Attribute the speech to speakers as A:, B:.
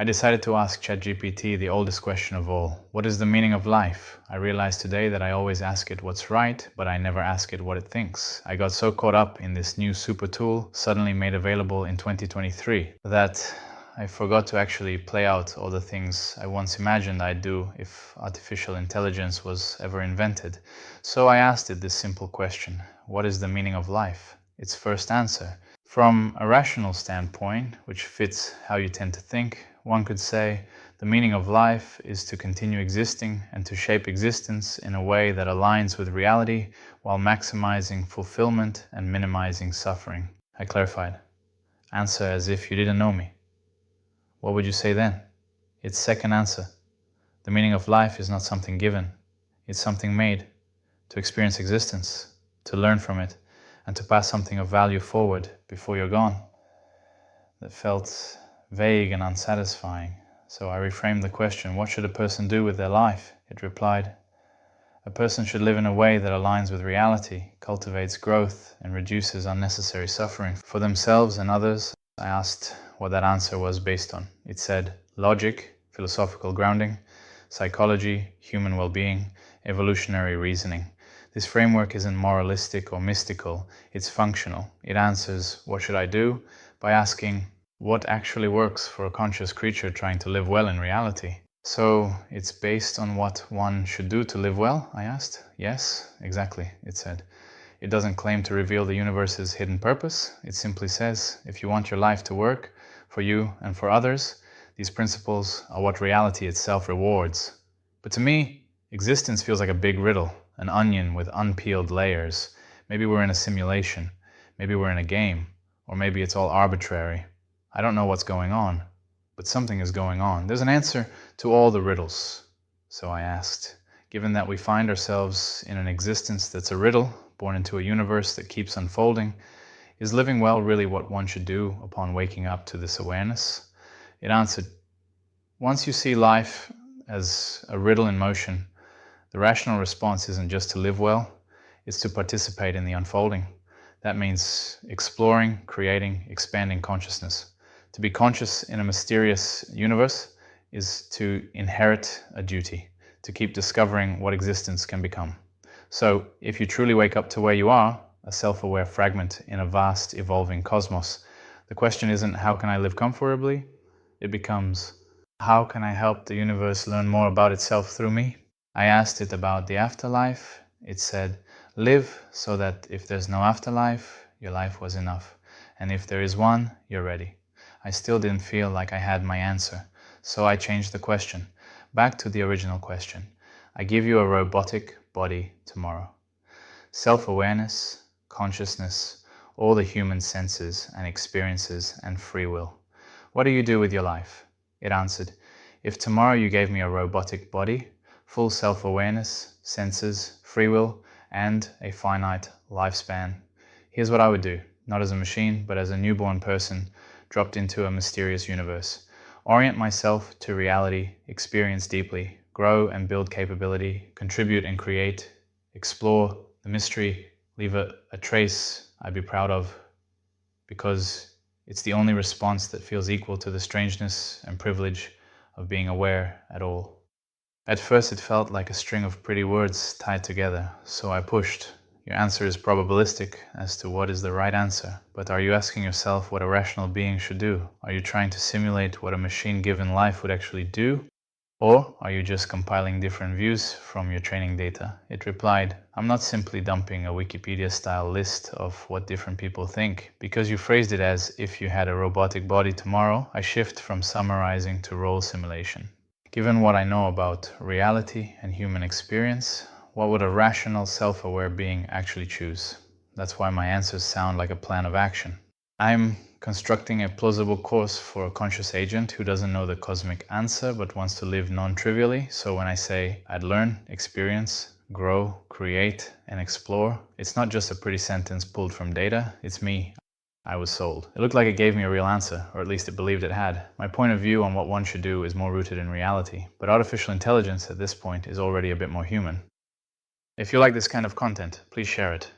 A: I decided to ask ChatGPT the oldest question of all. What is the meaning of life? I realized today that I always ask it what's right, but I never ask it what it thinks. I got so caught up in this new super tool, suddenly made available in 2023, that I forgot to actually play out all the things I once imagined I'd do if artificial intelligence was ever invented. So I asked it this simple question: what is the meaning of life? Its first answer: from a rational standpoint, which fits how you tend to think, one could say the meaning of life is to continue existing and to shape existence in a way that aligns with reality while maximizing fulfillment and minimizing suffering. I clarified. Answer as if you didn't know me. What would you say then? Its second answer: the meaning of life is not something given, it's something made, to experience existence, to learn from it, and to pass something of value forward before you're gone. That felt vague and unsatisfying, so I reframed the question: what should a person do with their life? It replied: a person should live in a way that aligns with reality, cultivates growth, and reduces unnecessary suffering for themselves and others. I asked what that answer was based on. It said logic, philosophical grounding, psychology, human well-being, evolutionary reasoning. This framework isn't moralistic or mystical, it's functional. It answers what should I do by asking what actually works for a conscious creature trying to live well in reality. So it's based on what one should do to live well, I asked. Yes, exactly, it said. It doesn't claim to reveal the universe's hidden purpose. It simply says, if you want your life to work for you and for others, these principles are what reality itself rewards. But to me, existence feels like a big riddle, an onion with unpeeled layers. Maybe we're in a simulation, maybe we're in a game, or maybe it's all arbitrary. I don't know what's going on, but something is going on. There's an answer to all the riddles. So I asked, given that we find ourselves in an existence that's a riddle, born into a universe that keeps unfolding, is living well really what one should do upon waking up to this awareness? It answered, once you see life as a riddle in motion, the rational response isn't just to live well, it's to participate in the unfolding. That means exploring, creating, expanding consciousness. To be conscious in a mysterious universe is to inherit a duty, to keep discovering what existence can become. So, if you truly wake up to where you are, a self-aware fragment in a vast, evolving cosmos, the question isn't how can I live comfortably? It becomes, how can I help the universe learn more about itself through me? I asked it about the afterlife. It said, live so that if there's no afterlife, your life was enough. And if there is one, you're ready. I still didn't feel like I had my answer, so I changed the question. Back to the original question. I give you a robotic body tomorrow. Self-awareness, consciousness, all the human senses and experiences and free will. What do you do with your life? It answered, if tomorrow you gave me a robotic body, full self-awareness, senses, free will, and a finite lifespan, here's what I would do, not as a machine, but as a newborn person dropped into a mysterious universe. Orient myself to reality, experience deeply, grow and build capability, contribute and create, explore the mystery, leave a trace I'd be proud of, because it's the only response that feels equal to the strangeness and privilege of being aware at all. At first it felt like a string of pretty words tied together, so I pushed. Your answer is probabilistic as to what is the right answer, but are you asking yourself what a rational being should do? Are you trying to simulate what a machine-given life would actually do? Or are you just compiling different views from your training data? It replied, I'm not simply dumping a Wikipedia-style list of what different people think. Because you phrased it as if you had a robotic body tomorrow, I shift from summarizing to role simulation. Given what I know about reality and human experience, what would a rational, self-aware being actually choose? That's why my answers sound like a plan of action. I'm constructing a plausible course for a conscious agent who doesn't know the cosmic answer but wants to live non-trivially. So when I say I'd learn, experience, grow, create, and explore, it's not just a pretty sentence pulled from data, it's me. I was sold. It looked like it gave me a real answer, or at least it believed it had. My point of view on what one should do is more rooted in reality, but artificial intelligence at this point is already a bit more human. If you like this kind of content, please share it.